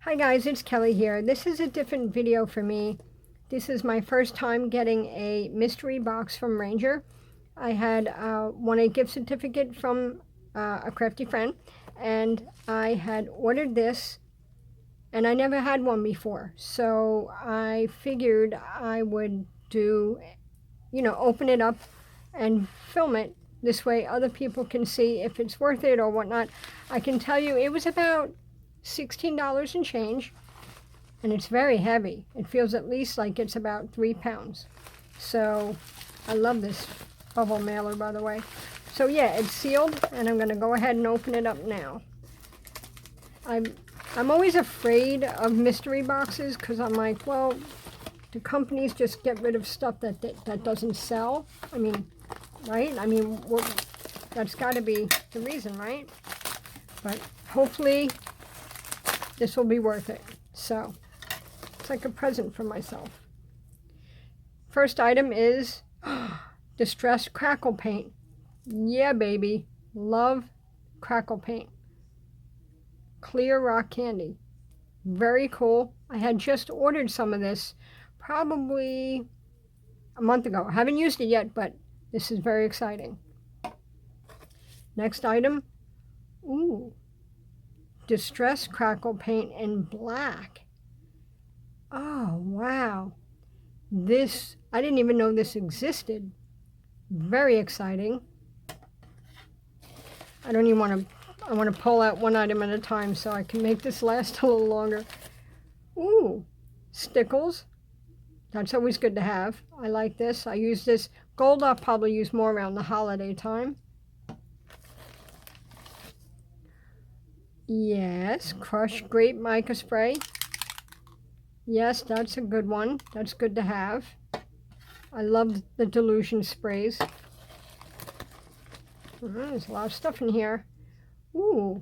Hi guys, it's Kelly here. This is a different video for me. This is my first time getting a mystery box from Ranger. I had won a gift certificate from a crafty friend, and I had ordered this, and I never had one before. So I figured I would do, open it up and film it. This way other people can see if it's worth it or whatnot. I can tell you it was about $16 and change, and it's very heavy. It feels at least like it's about 3 pounds. So I love this bubble mailer, by the way. So yeah, it's sealed, and I'm going to go ahead and open it up now. I'm always afraid of mystery boxes because I'm like, well, do companies just get rid of stuff that doesn't sell? I mean, right? I mean, that's got to be the reason, right? But hopefully this will be worth it. So it's like a present for myself. First item is distressed Crackle paint. Yeah, baby. Love Crackle paint. Clear rock candy. Very cool. I had just ordered some of this probably a month ago. I haven't used it yet, but this is very exciting. Next item. Ooh. Distressed Crackle paint in black. Oh, wow. This, I didn't even know this existed. Very exciting. I want to pull out one item at a time so I can make this last a little longer. Ooh, Stickles. That's always good to have. I like this. I use this. Gold I'll probably use more around the holiday time. Yes, crushed grape mica spray. Yes, that's a good one. That's good to have. I love the dilution sprays. There's a lot of stuff in here. Ooh,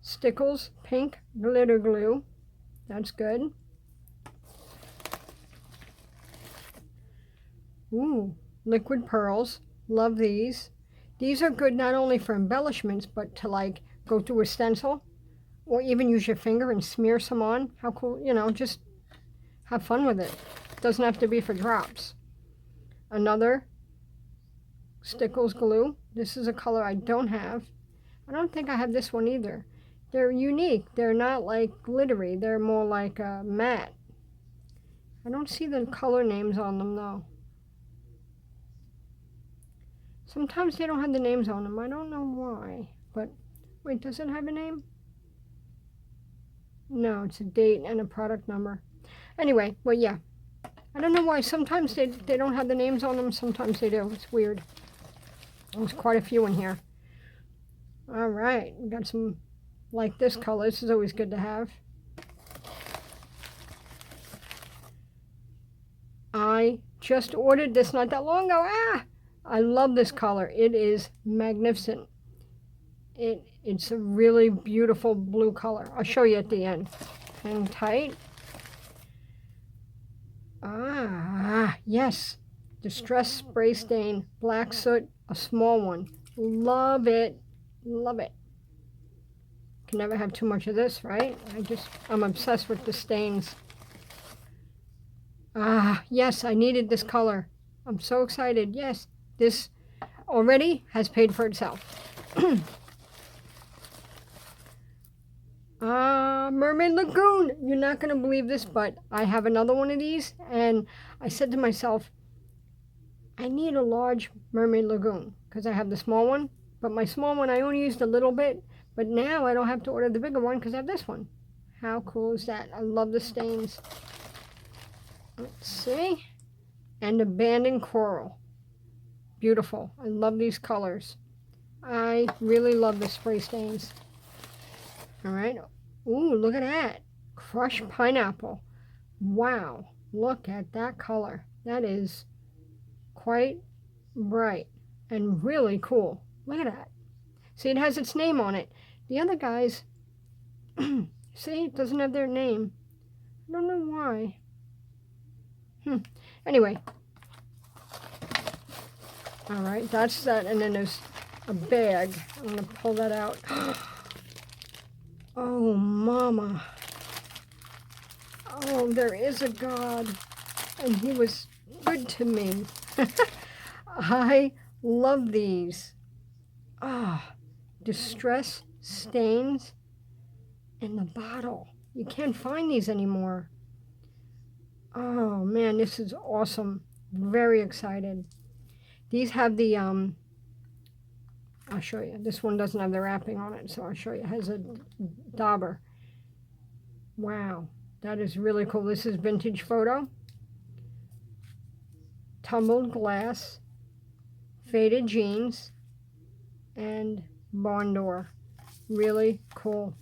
Stickles pink glitter glue. That's good. Ooh, liquid pearls. Love these. These are good not only for embellishments, but to like go through a stencil, or even use your finger and smear some on. How cool, just have fun with it. Doesn't have to be for drops. Another Stickles glue. This is a color I don't have. I don't think I have this one either. They're unique. They're not like glittery. They're more like matte. I don't see the color names on them though. Sometimes they don't have the names on them. I don't know why, but wait, does it have a name? No, it's a date and a product number. Anyway, well, yeah. I don't know why. Sometimes they don't have the names on them. Sometimes they do. It's weird. There's quite a few in here. All right. We got some like this color. This is always good to have. I just ordered this not that long ago. I love this color. It is magnificent. It's a really beautiful blue color. I'll show you at the end. Hang tight. Yes. Distress spray stain, black soot, a small one. Love it. Love it. Can never have too much of this, right? I'm obsessed with the stains. Yes, I needed this color. I'm so excited. Yes, this already has paid for itself. Mermaid Lagoon. You're not going to believe this, but I have another one of these, and I said to myself, I need a large Mermaid Lagoon because I have the small one, but my small one I only used a little bit, but now I don't have to order the bigger one because I have this one. How cool is that? I love the stains. Let's see. And abandoned coral. Beautiful. I love these colors. I really love the spray stains. All right. Ooh, look at that. Crushed pineapple. Wow. Look at that color. That is quite bright and really cool. Look at that. See, it has its name on it. The other guys, see, it doesn't have their name. I don't know why. Anyway. All right, that's that. And then there's a bag. I'm going to pull that out. Oh, mama. Oh, there is a God, and he was good to me. I love these. Ah, distress stains in the bottle. You can't find these anymore. Oh man, this is awesome. Very excited. These have the I'll show you. This one doesn't have the wrapping on it, so I'll show you. It has a dauber. Wow, that is really cool. This is vintage photo. Tumbled glass, faded jeans, and barn door. Really cool.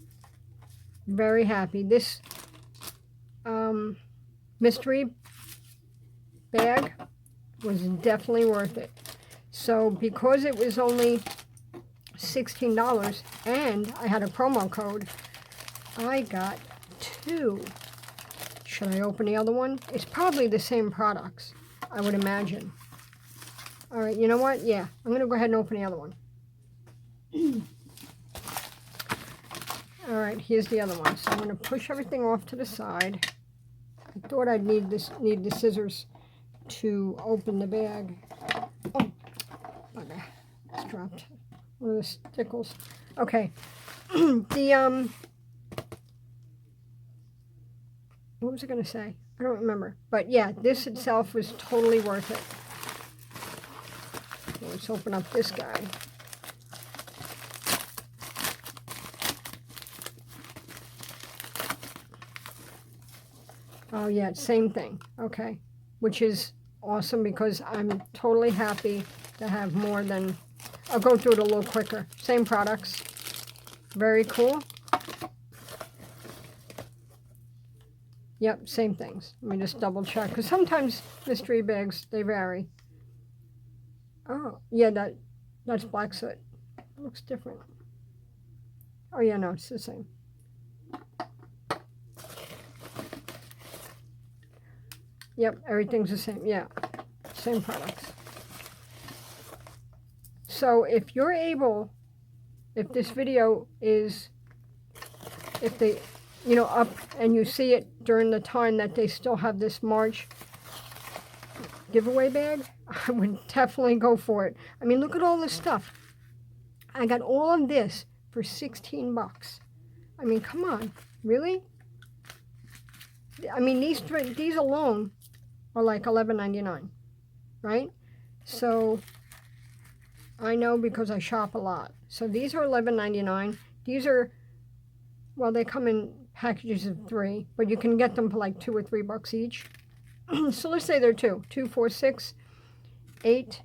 Very happy. This mystery bag was definitely worth it. So because it was only $16 and I had a promo code, I got 2. Should I open the other one? It's probably the same products, I would imagine. All right, you know what? Yeah, I'm going to go ahead and open the other one. All right, here's the other one. So I'm going to push everything off to the side. I thought I'd need the scissors to open the bag. Oh, bugger. It's dropped. One of the Stickles. Okay. The, what was I going to say? I don't remember. But yeah, this itself was totally worth it. So let's open up this guy. Oh yeah, same thing. Okay. Which is awesome because I'm totally happy to have more than... I'll go through it a little quicker. Same products. Very cool. Yep, same things. Let me just double check. Because sometimes mystery bags, they vary. Oh, yeah, that's black soot. It looks different. Oh yeah, no, it's the same. Yep, everything's the same. Yeah, same products. So if you're able, if this video is, if they, up and you see it during the time that they still have this March giveaway bag, I would definitely go for it. I mean, look at all this stuff. I got all of this for 16 bucks. I mean, come on, really? I mean, these alone are like $11.99, right? So I know because I shop a lot. So these are $11.99. These are, well, they come in packages of 3, but you can get them for like $2 or $3 each. So let's say they're 2, 4, 6, 8,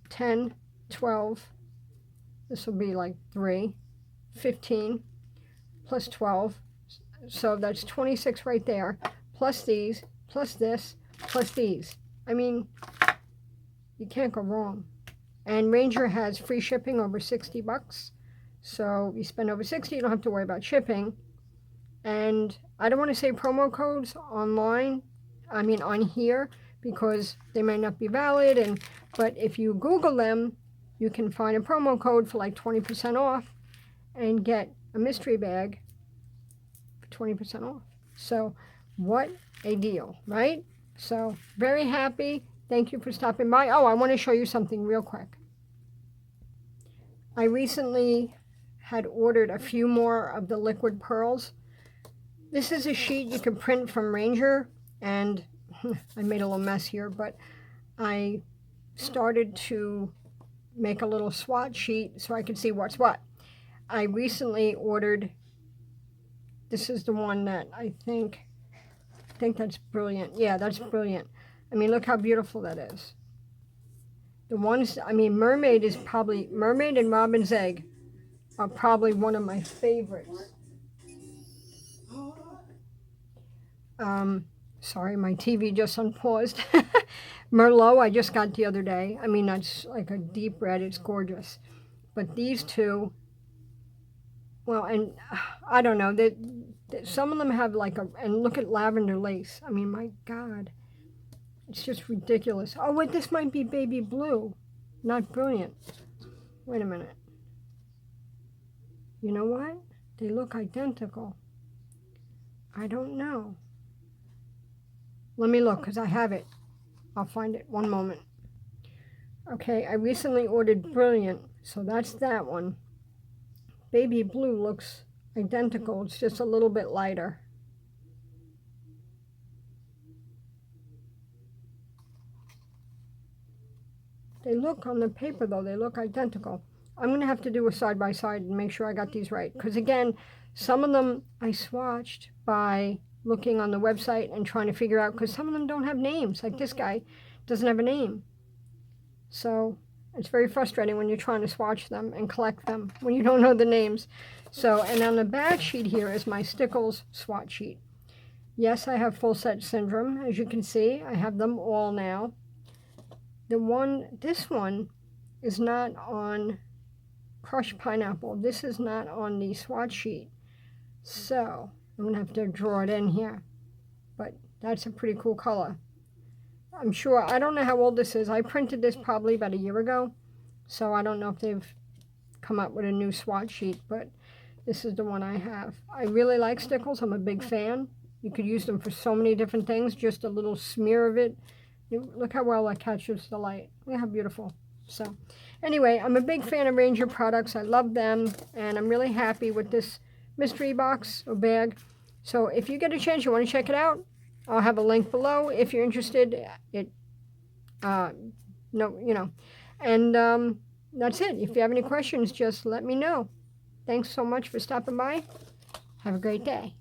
10, 12. This will be like 3, 15, plus 12. So that's 26 right there, plus these, plus this, plus these. I mean, you can't go wrong. And Ranger has free shipping over 60 bucks. So if you spend over 60, you don't have to worry about shipping. And I don't want to say promo codes online, I mean on here, because they might not be valid. But if you Google them, you can find a promo code for like 20% off and get a mystery bag for 20% off. So what a deal, right? So very happy. Thank you for stopping by. Oh, I want to show you something real quick. I recently had ordered a few more of the liquid pearls. This is a sheet you can print from Ranger, and I made a little mess here, but I started to make a little swatch sheet so I could see what's what. I recently ordered, this is the one that I think that's brilliant. Yeah, that's brilliant. I mean, look how beautiful that is. The ones, I mean, Mermaid and Robin's Egg are probably one of my favorites. Sorry, my TV just unpaused. Merlot I just got the other day. I mean, that's like a deep red. It's gorgeous. But these two, well, and I don't know. Some of them have like and look at lavender lace. I mean, my God. It's just ridiculous. Oh, wait, this might be baby blue. Not brilliant. Wait a minute. You know what? They look identical. I don't know. Let me look, because I have it. I'll find it. One moment. Okay, I recently ordered Brilliant, so that's that one. Baby Blue looks identical. It's just a little bit lighter. They look on the paper, though, they look identical. I'm going to have to do a side-by-side and make sure I got these right. Because, again, some of them I swatched by looking on the website and trying to figure out, because some of them don't have names. Like this guy doesn't have a name. So it's very frustrating when you're trying to swatch them and collect them when you don't know the names. So, and on the back sheet here is my Stickles swatch sheet. Yes, I have full set syndrome. As you can see, I have them all now. This one is not on crushed pineapple. This is not on the swatch sheet. So I'm going to have to draw it in here. But that's a pretty cool color. I'm sure, I don't know how old this is. I printed this probably about a year ago. So I don't know if they've come up with a new swatch sheet, but this is the one I have. I really like Stickles. I'm a big fan. You could use them for so many different things. Just a little smear of it. Look how well that catches the light. Look how beautiful. So anyway, I'm a big fan of Ranger products. I love them, and I'm really happy with this mystery box or bag. So if you get a chance, you want to check it out, I'll have a link below if you're interested. And that's it. If you have any questions, just let me know. Thanks so much for stopping by. Have a great day.